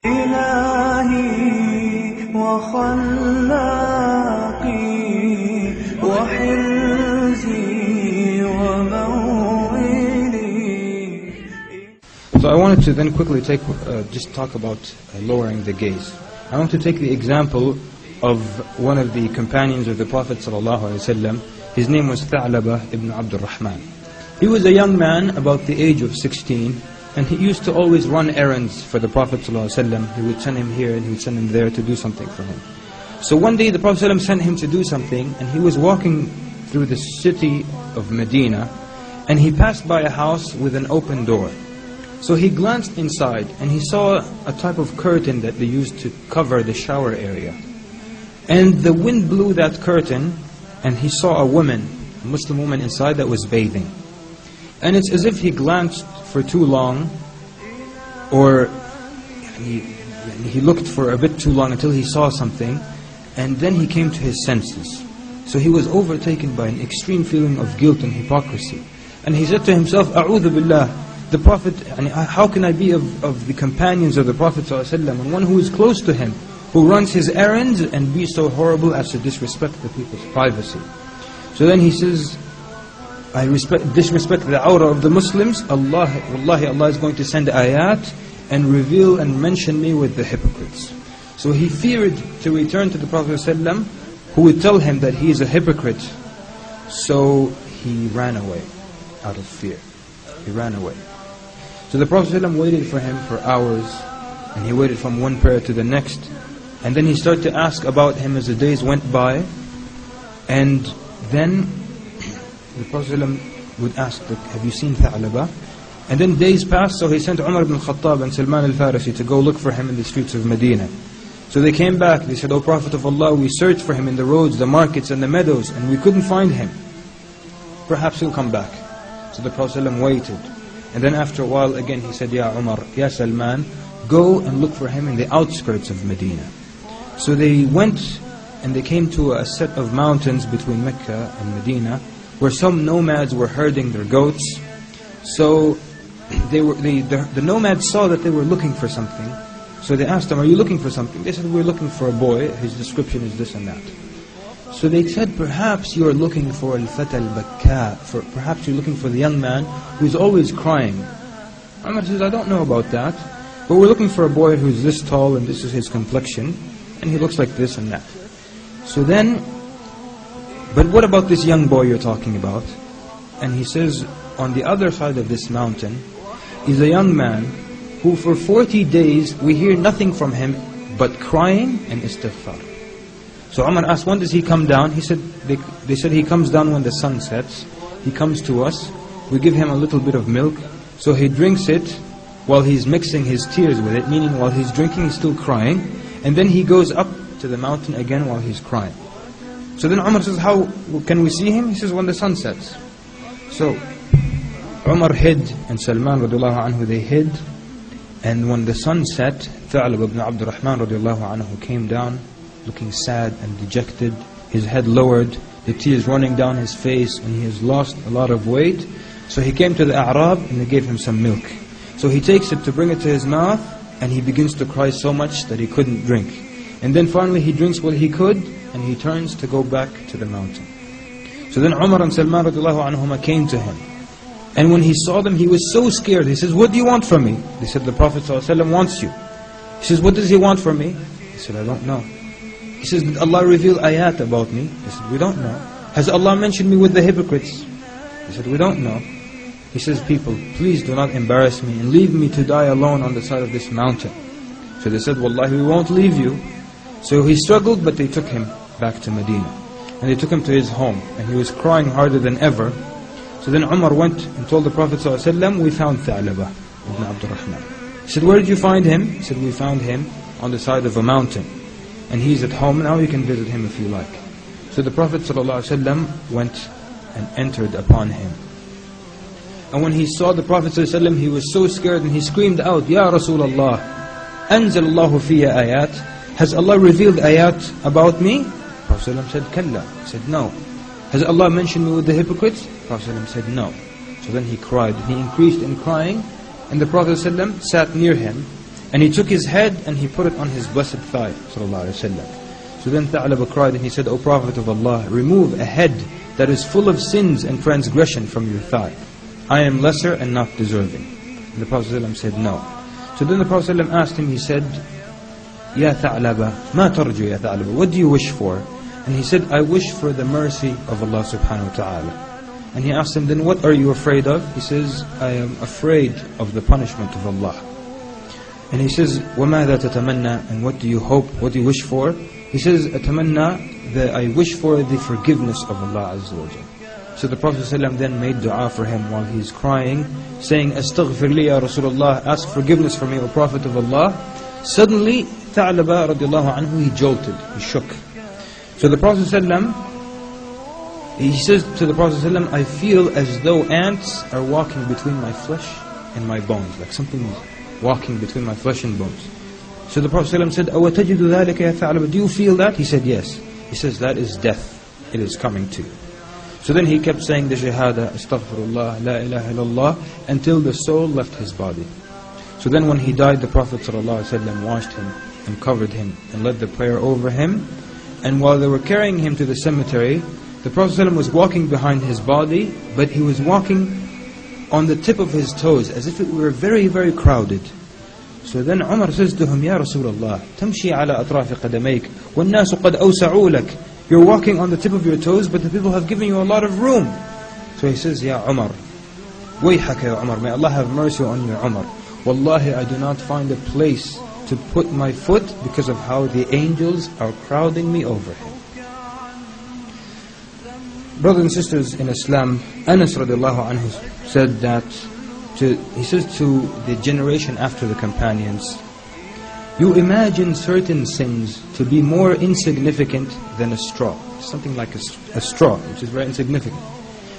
إلهي وخلاقي وحرزي وموئلي. So I wanted to then quickly just talk about lowering the gaze. I want to take the example of one of the companions of the Prophet ﷺ. His name was Tha'laba ibn Abdul Rahman. He was a young man about the age of 16, and he used to always run errands for the Prophet ﷺ. He would send him here and he would send him there to do something for him. So one day the Prophet ﷺ sent him to do something, and he was walking through the city of Medina, and he passed by a house with an open door. So he glanced inside and he saw a type of curtain that they used to cover the shower area. And the wind blew that curtain, and he saw a woman, a Muslim woman inside that was bathing. And it's as if he glanced for too long, or he looked for a bit too long until he saw something, and then he came to his senses. So he was overtaken by an extreme feeling of guilt and hypocrisy. And he said to himself, A'udhu Billah, the Prophet, how can I be of the companions of the Prophet ﷺ, and one who is close to him, who runs his errands, and be so horrible as to disrespect the people's privacy? So then he says, I disrespect the awrah of the Muslims. Wallahi, Allah is going to send ayat and reveal and mention me with the hypocrites. So he feared to return to the Prophet ﷺ, who would tell him that he is a hypocrite. So he ran away out of fear. He ran away. So the Prophet ﷺ waited for him for hours, and he waited from one prayer to the next, and then he started to ask about him as the days went by. And then the Prophet ﷺ would ask, have you seen Tha'laba? And then days passed, so he sent Umar ibn Khattab and Salman al-Farisi to go look for him in the streets of Medina. So they came back, they said, O Prophet of Allah, we searched for him in the roads, the markets and the meadows, and we couldn't find him. Perhaps he'll come back. So the Prophet ﷺ waited. And then after a while again he said, Ya Umar, Ya Salman, go and look for him in the outskirts of Medina. So they went and they came to a set of mountains between Mecca and Medina, where some nomads were herding their goats. So the nomads saw that they were looking for something. So they asked them, are you looking for something? They said, we're looking for a boy, his description is this and that. So they said, perhaps you are looking for al-fata al-bakka, perhaps you're looking for the young man who's always crying. Umar says, I don't know about that, but we're looking for a boy who's this tall and this is his complexion, and he looks like this and that. So then, but what about this young boy you're talking about? And he says, on the other side of this mountain is a young man who for 40 days we hear nothing from him but crying and istighfar. So Umar asked, when does he come down? He said, they said he comes down when the sun sets. He comes to us, we give him a little bit of milk, so he drinks it while he's mixing his tears with it, meaning while he's drinking he's still crying, and then he goes up to the mountain again while he's crying. So then Umar says, how can we see him? He says, when the sun sets. So Umar hid, and Salman radiallahu anhu, they hid, and when the sun set, Tha'laba ibn Abdul Rahman radiallahu anhu came down, looking sad and dejected, his head lowered, the tears running down his face, and he has lost a lot of weight. So he came to the A'rab and they gave him some milk. So he takes it to bring it to his mouth, and he begins to cry so much that he couldn't drink. And then finally he drinks what he could, and he turns to go back to the mountain. So then Umar and Salman radiallahu anhuma came to him. And when he saw them, he was so scared. He says, what do you want from me? They said, the Prophet ﷺ wants you. He says, what does he want from me? He said, I don't know. He says, did Allah reveal ayat about me? He said, we don't know. Has Allah mentioned me with the hypocrites? He said, we don't know. He says, people, please do not embarrass me and leave me to die alone on the side of this mountain. So they said, wallahi, we won't leave you. So he struggled, but they took him back to Medina. And they took him to his home, and he was crying harder than ever. So then Umar went and told the Prophet ﷺ, we found Tha'laba ibn Abdul Rahman. He said, where did you find him? He said, we found him on the side of a mountain. And he's at home now, you can visit him if you like. So the Prophet ﷺ went and entered upon him. And when he saw the Prophet ﷺ, he was so scared and he screamed out, Ya Rasulullah, Anzal Allahu fiyya ayat. Has Allah revealed ayat about me? Prophet ﷺ said, Kalla. He said, no. Has Allah mentioned me with the hypocrites? Prophet ﷺ said, no. So then he cried, he increased in crying, and the Prophet ﷺ sat near him, And he took his head and he put it on his blessed thigh, sallallahu alaihi wasallam. So then Tha'laba cried and he said, O Prophet of Allah, remove a head that is full of sins and transgression from your thigh. I am lesser and not deserving. And the Prophet ﷺ said, no. So then the Prophet ﷺ asked him, he said, Ya Tha'laba, ma tarju ya Tha'laba, what do you wish for? And he said, I wish for the mercy of Allah subhanahu wa ta'ala. And he asked him, then what are you afraid of? He says, I am afraid of the punishment of Allah. And he says, وَمَاذَا تَتَمَنَّى, and what do you hope, what do you wish for? He says, أَتَمَنَّى, that I wish for the forgiveness of Allah Azza wa Jal. So the Prophet ﷺ then made dua for him while he's crying, saying, Astaghfir li ya Rasulullah, ask forgiveness for me, O Prophet of Allah. Suddenly, Tha'laba radiallahu anhu, he jolted, he shook. So the Prophet ﷺ, he says to the Prophet ﷺ, I feel as though ants are walking between my flesh and my bones, like something walking between my flesh and bones. So the Prophet ﷺ said, أَوَتَجِدُ ذَلِكَ يَا ثَعْلَبَ, do you feel that? He said, yes. He says, that is death. It is coming to you. So then he kept saying the shahada, astaghfirullah, la ilaha illallah, until the soul left his body. So then when he died, the Prophet ﷺ washed him and covered him and led the prayer over him. And while they were carrying him to the cemetery, the Prophet ﷺ was walking behind his body, but he was walking on the tip of his toes, as if it were very, very crowded. So then Umar says to him, Ya Rasulullah, تمشي على أطراف قدميك والناس قد أوسعوا لك. You're walking on the tip of your toes, but the people have given you a lot of room. So he says, Ya Umar, ويحك يا Umar, may Allah have mercy on you, Umar. Wallahi, I do not find a place to put my foot because of how the angels are crowding me over him. Brothers and sisters in Islam, Anas radiallahu anhu said that, he says to the generation after the companions, you imagine certain sins to be more insignificant than a straw. Something like a straw, which is very insignificant.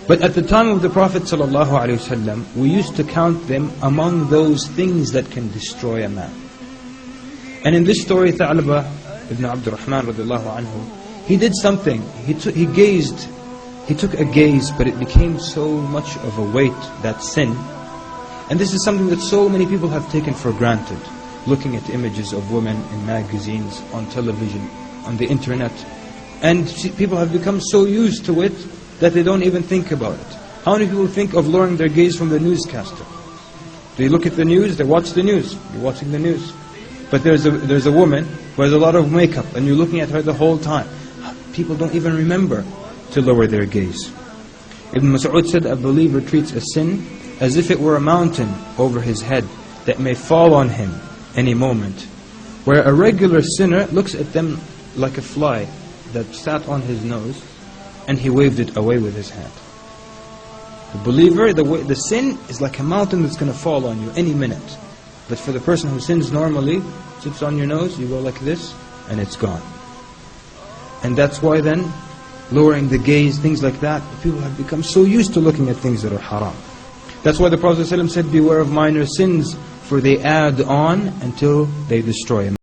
But at the time of the Prophet ﷺ, we used to count them among those things that can destroy a man. And in this story, Tha'laba ibn Abdurrahman radiallahu anhu, he did something. He took a gaze, but it became so much of a weight, that sin. And this is something that so many people have taken for granted. Looking at images of women in magazines, on television, on the internet. And people have become so used to it that they don't even think about it. How many people think of lowering their gaze from the newscaster? They look at the news, they watch the news. You're watching the news. But there's a woman who has a lot of makeup and you're looking at her the whole time. People don't even remember to lower their gaze. Ibn Mas'ud said, a believer treats a sin as if it were a mountain over his head that may fall on him any moment, where a regular sinner looks at them like a fly that sat on his nose and he waved it away with his hand. The believer, the sin is like a mountain that's going to fall on you any minute. But for the person who sins normally, sits on your nose, you go like this and it's gone. And that's why then, lowering the gaze, things like that, people have become so used to looking at things that are haram. That's why the Prophet ﷺ said, beware of minor sins, for they add on until they destroy a man.